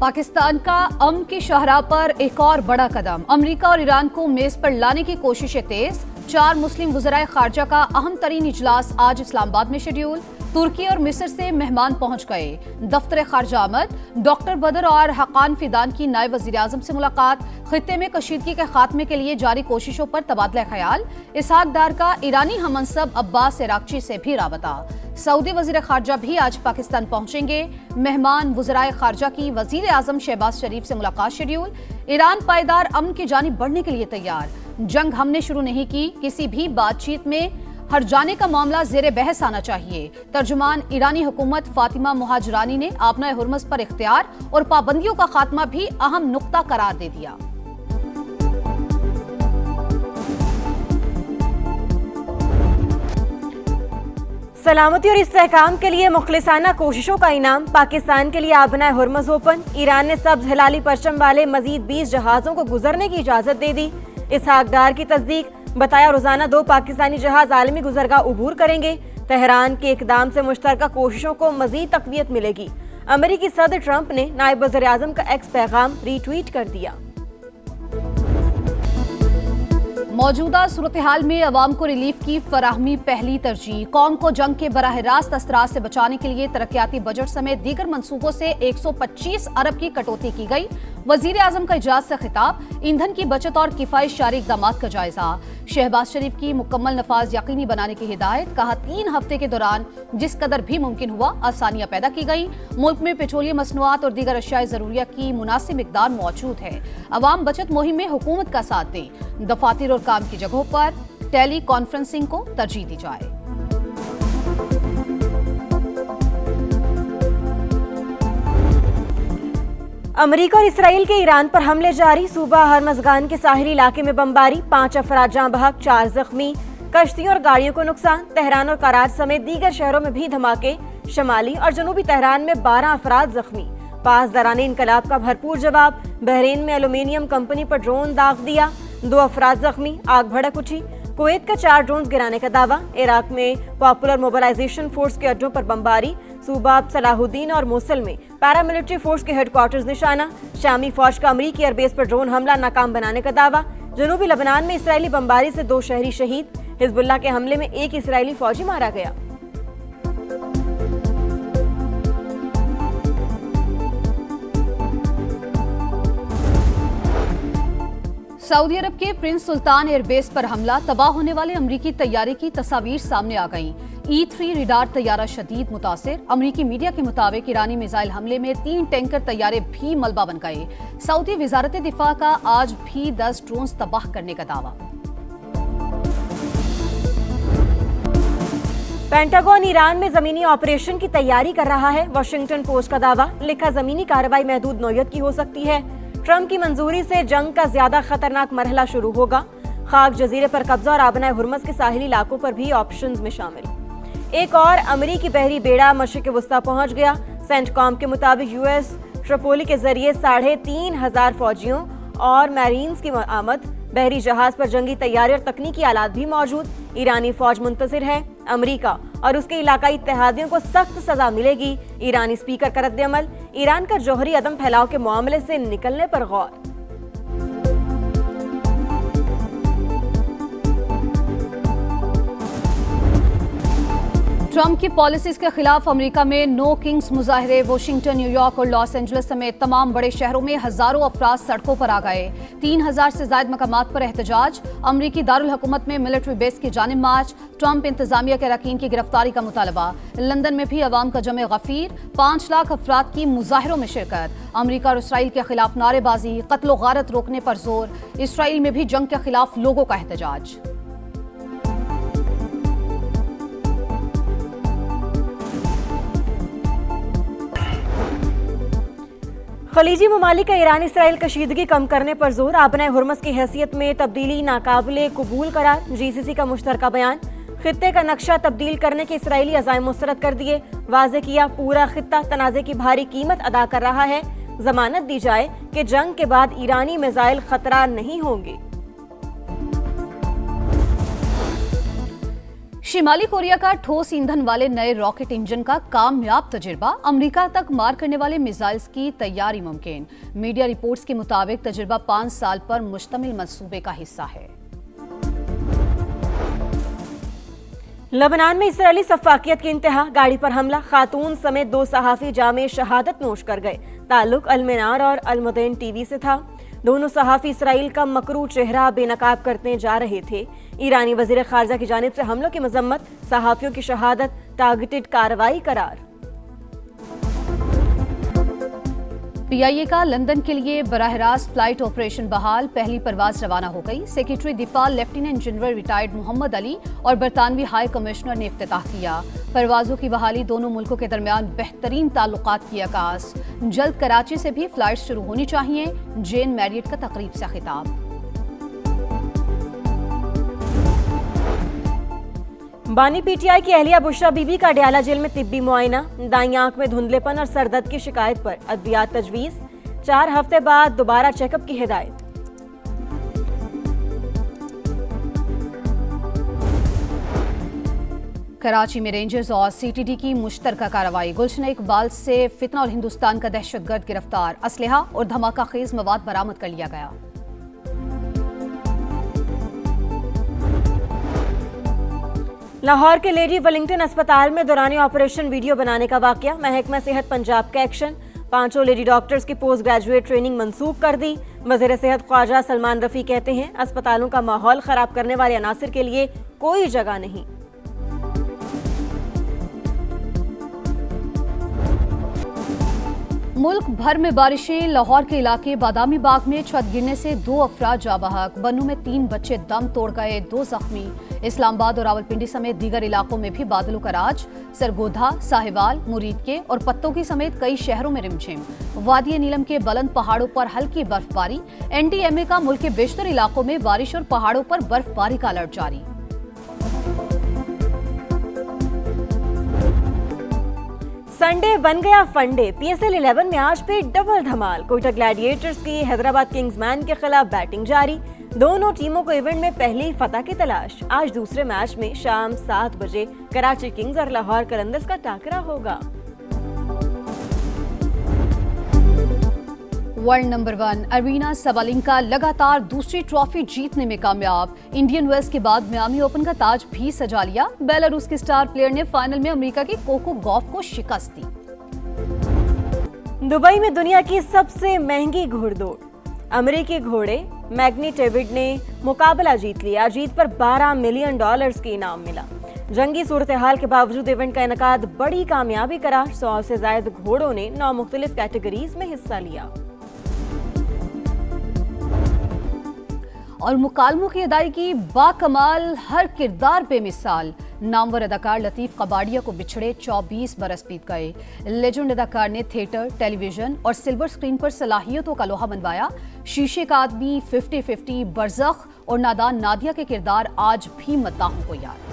पाकिस्तान का अमन की शाहराह पर एक और बड़ा कदम। अमेरिका और ईरान को मेज पर लाने की कोशिशें तेज। 4 मुस्लिम वज़राए खारजा का अहम तरीन इजलास आज इस्लामाबाद में शेड्यूल। तुर्की और मिस्र से मेहमान पहुंच गए। दफ्तर खारजा आमद। डॉक्टर बदर और हकान फिदान की नायब वज़ीर आज़म से मुलाकात। खित्ते में कशीदगी के खात्मे के लिए जारी कोशिशों पर तबादला ख्याल। इसहाक डार का ईरानी हमनसब अब्बास इराक्ची से भी राबता। सऊदी वज़ीर खारजा भी आज पाकिस्तान पहुंचेंगे। मेहमान वज़राए खारजा की वज़ीर आज़म शहबाज शरीफ से मुलाकात शेड्यूल। ईरान पायदार अमन की जानिब बढ़ने के लिए तैयार। जंग हमने शुरू नहीं की, किसी भी बातचीत में हर जाने का मामला ज़ेरे बहस आना चाहिए। तर्जुमान ईरानी हुकूमत फातिमा मुहाजिरानी ने आपना हुर्मस पर इख्तियार और पाबंदियों का खात्मा भी अहम नुक्ता करार दे दिया। सलामती और इस्तेहकाम के लिए मुखलिसाना कोशिशों का इनाम। पाकिस्तान के लिए आबना हुर्मस ओपन। ईरान ने सब्ज हिलाली परचम वाले मजीद 20 जहाजों को गुजरने की इजाजत दे दी। इसहाक डार की तस्दीक। बताया रोजाना 2 पाकिस्तानी जहाज आलमी गुजरगाह उबूर करेंगे। तेहरान के इकदाम से मुश्तरका कोशिशों को मजीद तकवीयत मिलेगी। अमेरिकी सदर ट्रंप ने नायब वज़ीर आज़म का एक्स पैगाम रीट्वीट कर दिया। मौजूदा सूरत हाल में अवाम को रिलीफ की फराहमी पहली तरजीह। कौम को जंग के बराह रास्त असरात से बचाने के लिए तरक्याती बजट समेत दीगर मनसूबों से 125 अरब की कटौती की गई। वजीर आजम का इजलास से खिताब। ईंधन की बचत और किफायतशारी इक़दाम का जायजा। शहबाज शरीफ की मुकम्मल नफाज यकीनी बनाने की हिदायत। कहा 3 हफ्ते के दौरान जिस कदर भी मुमकिन हुआ आसानियां पैदा की गई। मुल्क में पेट्रोलियम मसनूआत और दीगर अशियाए ज़रूरिया की मुनासिब मिकदार मौजूद है। अवाम बचत मुहिम में हुकूमत का साथ दें। दफातर और काम की जगहों पर टेली कॉन्फ्रेंसिंग को तरजीह दी जाए। अमेरिका और इसराइल के ईरान पर हमले जारी। सूबा हरमज़गान के साहिली इलाके में बमबारी। 5 अफराद जाँ बहक, 4 जख्मी। कश्तियों और गाड़ियों को नुकसान। तेहरान और कराच समेत दीगर शहरों में भी धमाके। शमाली और जनूबी तेहरान में 12 अफराद जख्मी। पासदाराने इनकलाब का भरपूर जवाब। बहरीन में एल्यूमिनियम कंपनी पर ड्रोन दाग दिया। 2 अफराद जख्मी। आग भड़क उठी। कुवैत का 4 ड्रोन गिराने का दावा। इराक में पॉपुलर मोबिलाइजेशन फोर्स के अड्डों पर बमबारी। सूबा सलाहुद्दीन और मोसल में पैरामिलिट्री फोर्स के हेडक्वार्टर्स निशाना। शामी फौज का अमरीकी एयरबेस पर ड्रोन हमला नाकाम बनाने का दावा। जनूबी लबनान में इसराइली बमबारी से 2 शहरी शहीद। हिजबुल्लाह के हमले में 1 इसराइली फौजी मारा गया। सऊदी अरब के प्रिंस सुल्तान एयरबेस पर हमला। तबाह होने वाले अमरीकी तैयारे की तस्वीर सामने आ गईं। E-3 रडार तैयारा शदीद मुतासिर। अमरीकी मीडिया के मुताबिक ईरानी मिसाइल हमले में 3 टैंकर तैयारे भी मलबा बन गए। सऊदी वजारत दिफा का आज भी 10 ड्रोन तबाह करने का दावा। पेंटागन ईरान में जमीनी ऑपरेशन की तैयारी कर रहा है। वाशिंगटन पोस्ट का दावा। लिखा जमीनी कार्रवाई महदूद नौयत की हो सकती है। ट्रंप की मंजूरी से जंग का ज्यादा खतरनाक मरहला शुरू होगा। खाक जजीरे पर कब्जा और आबना हुर्मस के साहिली इलाकों पर भी ऑप्शंस में शामिल। एक और अमरीकी बहरी बेड़ा मशरिक़ वस्ता पहुंच गया। सेंटकॉम के मुताबिक यूएस ट्रिपोली के जरिए 3,500 फौजियों और मैरीन्स की आमद। बहरी जहाज पर जंगी तैयारी और तकनीकी आलात भी मौजूद। ईरानी फौज मुंतज़िर है। अमरीका और उसके इलाकाई इत्तेहादियों को सख्त सजा मिलेगी। ईरानी स्पीकर का रद्द-ए-अमल। ईरान का जौहरी अदम फैलाव के मामले से निकलने पर गौर। ट्रंप की पॉलिसीज के खिलाफ अमेरिका में नो किंग्स मुजाहरे। वाशिंगटन, न्यूयॉर्क और लॉस एंजलिस समेत तमाम बड़े शहरों में हजारों अफराद सड़कों पर आ गए। 3000 से ज्यादा मकामात पर एहतजाज। अमरीकी दारुल हुकूमत में मिलिट्री बेस की जानिब मार्च। ट्रंप इंतजामिया के अरकान की गिरफ्तारी का मुतालबा। लंदन में भी अवाम का जमे गफीर। 5 लाख अफराद की मुजाहरों में शिरकत। अमरीका और इसराइल के खिलाफ नारेबाजी। कत्ल गारत रोकने पर जोर। इसराइल में भी जंग के खिलाफ लोगों का एहतजाज। खलीजी ममालिक का ईरान इसराइल कशीदगी कम करने पर जोर। आबना हुर्मस की हैसियत में तब्दीली नाकाबिले कबूल करार। जीसीसी का मुश्तरका बयान। खित्ते का नक्शा तब्दील करने के इसराइली अज़ाइम मुस्तरद कर दिए। वाज़े किया पूरा खित्ता तनाज़े की भारी कीमत अदा कर रहा है। जमानत दी जाए कि जंग के बाद ईरानी मिसाइल खतरा नहीं होंगे। शिमाली कोरिया का ठोस ईंधन वाले नए रॉकेट इंजन का कामयाब तजुर्बा, अमेरिका तक मार करने वाले मिसाइल्स की तैयारी मुमकिन। मीडिया रिपोर्ट्स के मुताबिक तजुर्बा 5 साल पर मुश्तमिल मंसूबे का हिस्सा है। लबनान में इसराइली सफाकियत की इंतहा, गाड़ी पर हमला, खातून समेत 2 सहाफी जामे शहादत नोश कर गए। ताल्लुक अलमनार और अलमुदैन टीवी से था। दोनों सहाफी इसराइल का मकरू चेहरा बेनकाब करते जा रहे थे। ईरानी वजीर खारजा की जानिब से हमलों की मजम्मत, सहाफियों की शहादत टारगेटेड कार्रवाई करार। पीआईए का लंदन के लिए बराह रास्त फ्लाइट ऑपरेशन बहाल, पहली परवाज रवाना हो गई। सेक्रेटरी दिफा lieutenant general retired Mohammad Ali और बरतानवी हाई कमिश्नर ने इफ्तिताह किया। परवाजों की बहाली, दोनों मुल्कों के दरमियान बेहतरीन ताल्लुकात की आगाज। जल्द कराची से भी फ्लाइट शुरू होनी चाहिए। जेन मैरियट का तकरीब से खिताब। बानी पीटीआई की अहलिया बुशरा बीबी का डयाला जेल में तिब्बी मुआयना, दाईं आंख में धुंधलेपन और सरदर्द की शिकायत पर अद्वियात तजवीज। 4 हफ्ते बाद दोबारा चेकअप की हिदायत। कराची में रेंजर्स और सीटीडी की मुश्तरका कार्रवाई, गुलशन इकबाल से फितना और हिंदुस्तान का दहशतगर्द गिरफ्तार, असलहा और धमाका खेज मवाद बरामद कर लिया गया। लाहौर के लेडी वेलिंगटन अस्पताल में दौरान ऑपरेशन वीडियो बनाने का वाकया, महकमा सेहत पंजाब का एक्शन। 5 लेडी डॉक्टर्स की पोस्ट ग्रेजुएट ट्रेनिंग मंसूख कर दी। वज़ीर सेहत ख्वाजा सलमान रफ़ी कहते हैं, अस्पतालों का माहौल खराब करने वाले अनासिर के लिए कोई जगह नहीं। मुल्क भर में बारिशें, लाहौर के इलाके बादामी बाग में छत गिरने से 2 अफराद जाँ बहक, बन्नू में 3 बच्चे दम तोड़ गए, 2 जख्मी। इस्लामाबाद और रावलपिंडी समेत दीगर इलाकों में भी बादलों का राज, सरगोधा, साहिवाल, मुरीदके और पत्तोगी समेत कई शहरों में रिमझिम। वादी नीलम के बुलंद पहाड़ों पर हल्की बर्फबारी, एनडीएमए का मुल्क के बेशतर इलाकों में बारिश और पहाड़ों पर बर्फबारी का अलर्ट जारी। संडे बन गया फंडे, पीएसएल 11 में आज फिर डबल धमाल। कोयटा ग्लैडिएटर्स की हैदराबाद किंग्समैन के खिलाफ बैटिंग जारी। दोनों टीमों को इवेंट में पहली फतह की तलाश। आज दूसरे मैच में शाम 7 बजे कराची किंग्स और लाहौर कलंदर्स का टाकरा होगा। वर्ल्ड नंबर 1 अरीना सबालेंका लगातार दूसरी ट्रॉफी जीतने में कामयाब। इंडियन वेल्स के बाद मियामी ओपन का ताज भी सजा लिया। बेलारूस की स्टार प्लेयर ने फाइनल में अमेरिका की कोको गॉफ को शिकस्त दी। दुबई में दुनिया की सबसे महंगी घोड़दौड़, अमेरिकी घोड़े मैग्नी डेविड ने मुकाबला जीत लिया। जीत पर $12 मिलियन के इनाम मिला। जंगी सूरत हाल के बावजूद इवेंट का इनकाद बड़ी कामयाबी करार। 100 से ज्यादा घोड़ों ने 9 मुख्तलिफ कैटेगरीज में हिस्सा लिया। और मुकालमों की अदायगी बाकमाल, हर किरदार बेमिसाल। नामवर अदाकार लतीफ कबाड़िया को बिछड़े 24 बरस बीत गए। लेजेंड अदाकार ने थिएटर, टेलीविजन और सिल्वर स्क्रीन पर सलाहियतों का लोहा मनवाया। शीशे का आदमी, 50-50, बरज़ख और नादान नादिया के किरदार आज भी मद्दाहों को याद।